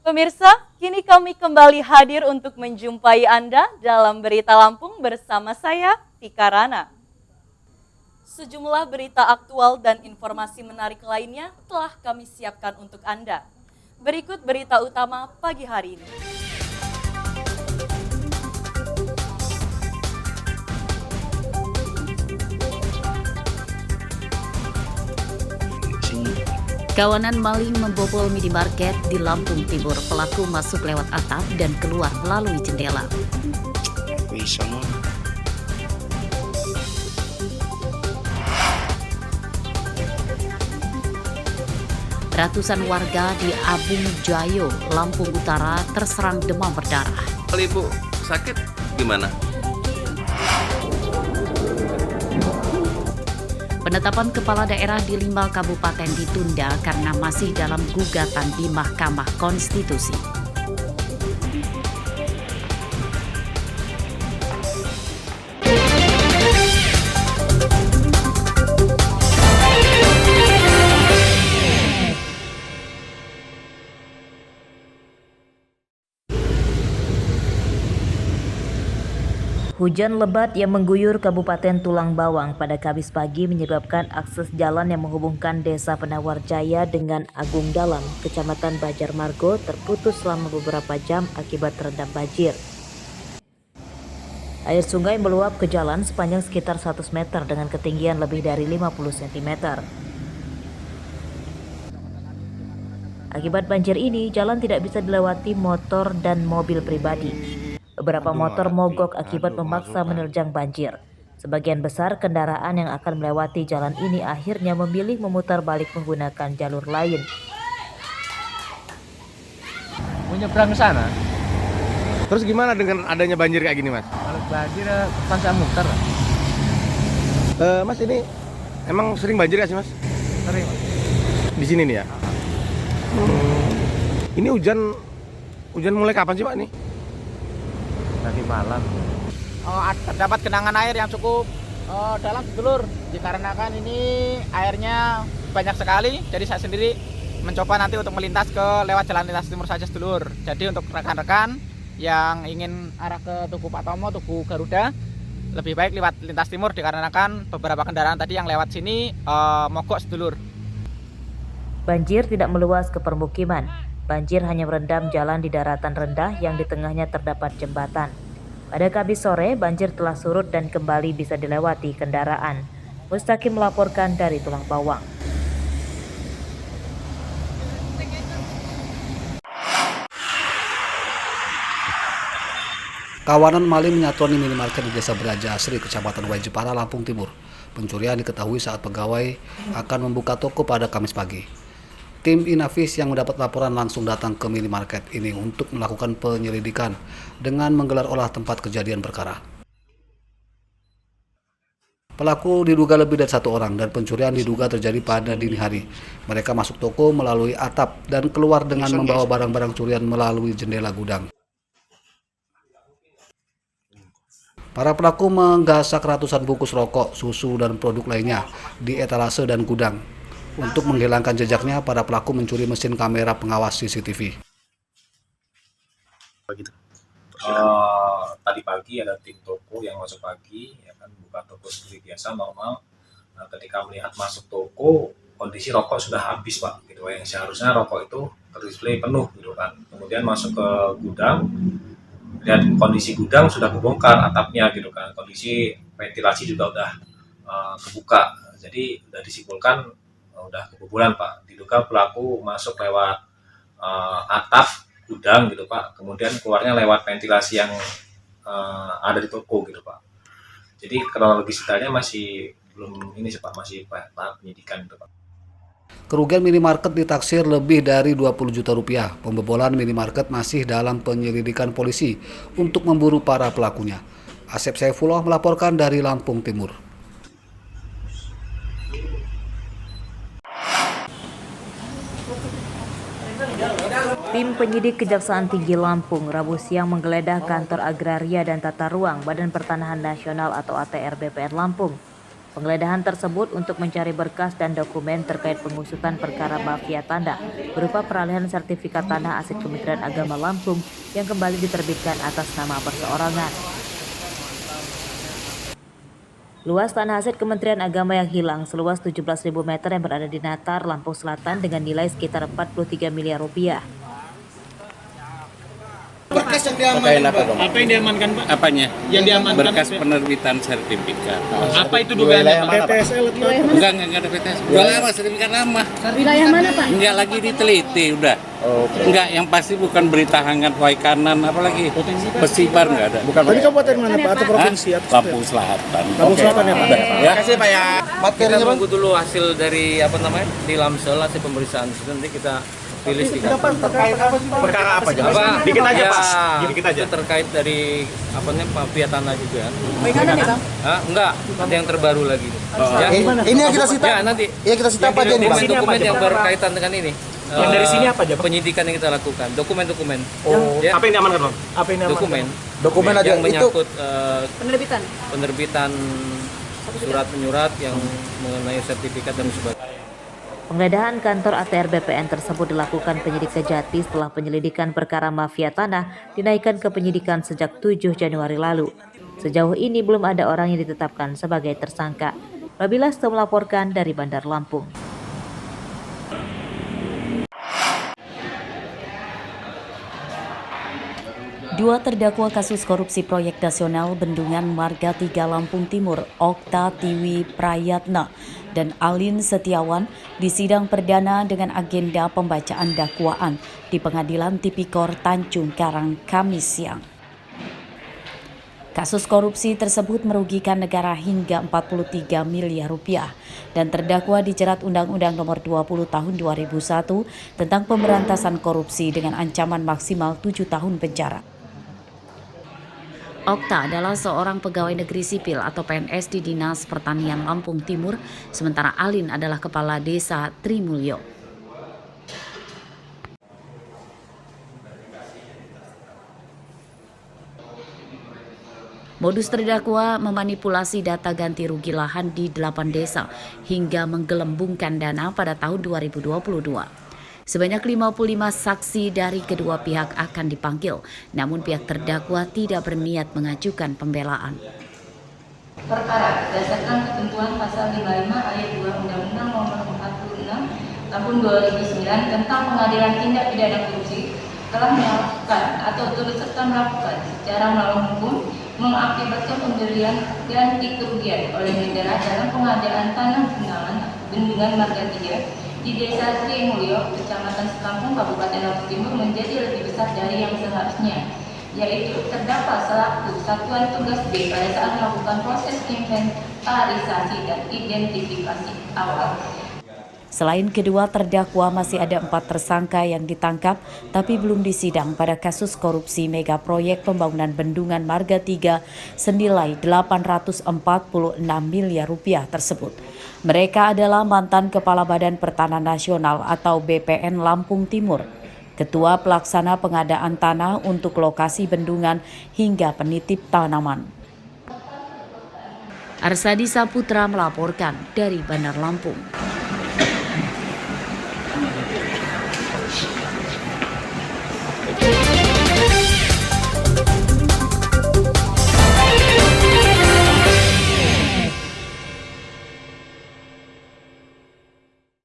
Pemirsa, kini kami kembali hadir untuk menjumpai Anda dalam Berita Lampung bersama saya, Tika Rana. Sejumlah berita aktual dan informasi menarik lainnya telah kami siapkan untuk Anda. Berikut berita utama pagi hari ini. Kawanan maling membobol minimarket di Lampung Timur. Pelaku masuk lewat atap dan keluar melalui jendela. Ratusan warga di Abung Jayo, Lampung Utara terserang demam berdarah. Kalau ibu sakit gimana? Penetapan kepala daerah di 5 kabupaten ditunda karena masih dalam gugatan di Mahkamah Konstitusi. Hujan lebat yang mengguyur Kabupaten Tulang Bawang pada Kamis pagi menyebabkan akses jalan yang menghubungkan Desa Penawar Jaya dengan Agung Dalam, Kecamatan Banjarmargo terputus selama beberapa jam akibat terendam banjir. Air sungai meluap ke jalan sepanjang sekitar 100 meter dengan ketinggian lebih dari 50 cm. Akibat banjir ini, jalan tidak bisa dilewati motor dan mobil pribadi. Beberapa motor mogok akibat memaksa menerjang banjir. Sebagian besar kendaraan yang akan melewati jalan ini akhirnya memilih memutar balik menggunakan jalur lain. Mau nyebrang ke sana? Terus gimana dengan adanya banjir kayak gini, Mas? Kalau banjir kan saya muter. Mas, ini emang sering banjir gak sih, Mas? Sering. Di sini nih ya? Ini hujan mulai kapan sih, Pak, nih? Tadi malam. Terdapat genangan air yang cukup dalam sedulur, dikarenakan ini airnya banyak sekali. Jadi saya sendiri mencoba nanti untuk melintas lewat jalan lintas timur saja sedulur. Jadi untuk rekan-rekan yang ingin arah ke Tugu Patomo, Tugu Garuda, lebih baik lewat lintas timur dikarenakan beberapa kendaraan tadi yang lewat sini mogok sedulur. Banjir tidak meluas ke permukiman. Banjir hanya merendam jalan di daratan rendah yang di tengahnya terdapat jembatan. Pada Kamis sore, banjir telah surut dan kembali bisa dilewati kendaraan. Mustaqim melaporkan dari Tulang Bawang. Kawanan maling menyatroni minimarket di Desa Beraja Asri, Kecamatan Waijepara, Lampung Timur. Pencurian diketahui saat pegawai akan membuka toko pada Kamis pagi. Tim Inavis yang mendapat laporan langsung datang ke minimarket ini untuk melakukan penyelidikan dengan menggelar olah tempat kejadian perkara. Pelaku diduga lebih dari 1 orang dan pencurian diduga terjadi pada dini hari. Mereka masuk toko melalui atap dan keluar dengan membawa barang-barang curian melalui jendela gudang. Para pelaku menggasak ratusan bungkus rokok, susu, dan produk lainnya di etalase dan gudang. Untuk menghilangkan jejaknya, para pelaku mencuri mesin kamera pengawas CCTV. Tadi pagi ada tim toko yang masuk pagi, ya kan, buka toko seperti biasa normal. Nah, ketika melihat masuk toko, kondisi rokok sudah habis, Pak. Gitu, yang seharusnya rokok itu terdisplay penuh, gitu kan. Kemudian masuk ke gudang, lihat kondisi gudang sudah kebongkar atapnya, gitu kan. Kondisi ventilasi juga udah kebuka, jadi udah disimpulkan udah kebobolan, Pak. Diduga pelaku masuk lewat atap gudang, gitu, Pak. Kemudian keluarnya lewat ventilasi yang ada di toko, gitu, Pak. Jadi kronologis detailnya masih belum ini sih, Pak, masih tahap penyidikan, gitu, Pak. Kerugian minimarket ditaksir lebih dari 20 juta rupiah. Pembobolan minimarket masih dalam penyelidikan polisi untuk memburu para pelakunya. Asep Saifullah melaporkan dari Lampung Timur. Tim penyidik Kejaksaan Tinggi Lampung Rabu siang menggeledah kantor Agraria dan Tata Ruang Badan Pertanahan Nasional atau ATR BPN Lampung. Penggeledahan tersebut untuk mencari berkas dan dokumen terkait pengusutan perkara mafia tanah berupa peralihan sertifikat tanah aset Kementerian Agama Lampung yang kembali diterbitkan atas nama perseorangan. Luas tanah aset Kementerian Agama yang hilang seluas 17.000 meter yang berada di Natar, Lampung Selatan dengan nilai sekitar 43 miliar rupiah. Berkas yang diamankan, Pak. Apa yang diamankan, Pak? Apanya? Yang diamankan berkas penerbitan sertifikat. Apa itu dugaannya, Pak? PTSL atau? Enggak ada PTS. Udah lama, sertifikat lama. Wilayah mana, Pak? Enggak lagi diteliti, udah. Enggak, yang pasti bukan berita hangat Waikanan, apalagi Pesibar enggak ada. Bukan. Tadi kabupaten mana, Pak? Atau provinsi? Lampung Selatan. Lampung Selatan ya, Pak? Ya. Terima kasih, Pak ya. Kita tunggu dulu hasil dari di Lamsel, hasil pemeriksaan. Nanti kita rilis di kantor. Perkara apa aja? Apa? Dikit aja, Ya, Pak. Dikit aja. Itu terkait dari mafia tanah juga. Bagaimana nih, Bang? Enggak, ada yang terbaru lagi. Ya. Ini yang kita sita. Ya, nanti. Iya, kita sita apa aja nih, Pak? Dokumen yang berkaitan dengan ini. Yang dari sini apa aja, Pak? Penyidikan yang kita lakukan, dokumen-dokumen. Oh, ya. apa yang diamankan, Bang? Apa yang diamankan? Dokumen aja yang menyangkut Penerbitan surat menyurat yang mengenai sertifikat dan sebagainya. Penggeledahan kantor ATR BPN tersebut dilakukan penyidik Kejati setelah penyelidikan perkara mafia tanah dinaikkan ke penyidikan sejak 7 Januari lalu. Sejauh ini belum ada orang yang ditetapkan sebagai tersangka. Babila melaporkan dari Bandar Lampung. Dua terdakwa kasus korupsi proyek nasional Bendungan Marga 3 Lampung Timur, Okta Tiwi Prayatna dan Alin Setiawan disidang perdana dengan agenda pembacaan dakwaan di Pengadilan Tipikor Tanjung Karang Kamis siang. Kasus korupsi tersebut merugikan negara hingga 43 miliar rupiah dan terdakwa dijerat Undang-Undang Nomor 20 Tahun 2001 tentang pemberantasan korupsi dengan ancaman maksimal 7 tahun penjara. Okta adalah seorang pegawai negeri sipil atau PNS di Dinas Pertanian Lampung Timur, sementara Alin adalah kepala desa Trimulyo. Modus terdakwa memanipulasi data ganti rugi lahan di 8 desa hingga menggelembungkan dana pada tahun 2022. Sebanyak 55 saksi dari kedua pihak akan dipanggil, namun pihak terdakwa tidak berniat mengajukan pembelaan. Perkara berdasarkan ketentuan pasal 55 ayat 2 Undang-Undang Nomor 46 Tahun 2009 tentang Pengadilan Tindak Pidana Korupsi telah melakukan atau turut serta melakukan secara melawan hukum mengakibatkan pemberian ganti kerugian oleh negara dalam pengadaan tanah Bendungan Marga 3 di Desa Trimulyo, Kecamatan Sekampung, Kabupaten Lampung Timur menjadi lebih besar dari yang seharusnya, yaitu terdakwa selaku Satuan Tugas B pada saat melakukan proses inventarisasi dan identifikasi awal. Selain kedua terdakwa, masih ada 4 tersangka yang ditangkap tapi belum disidang pada kasus korupsi mega proyek pembangunan Bendungan Marga 3 senilai 846 miliar rupiah tersebut. Mereka adalah mantan Kepala Badan Pertanahan Nasional atau BPN Lampung Timur, Ketua Pelaksana Pengadaan Tanah untuk lokasi bendungan hingga penitip tanaman. Arsadi Saputra melaporkan dari Bandar Lampung.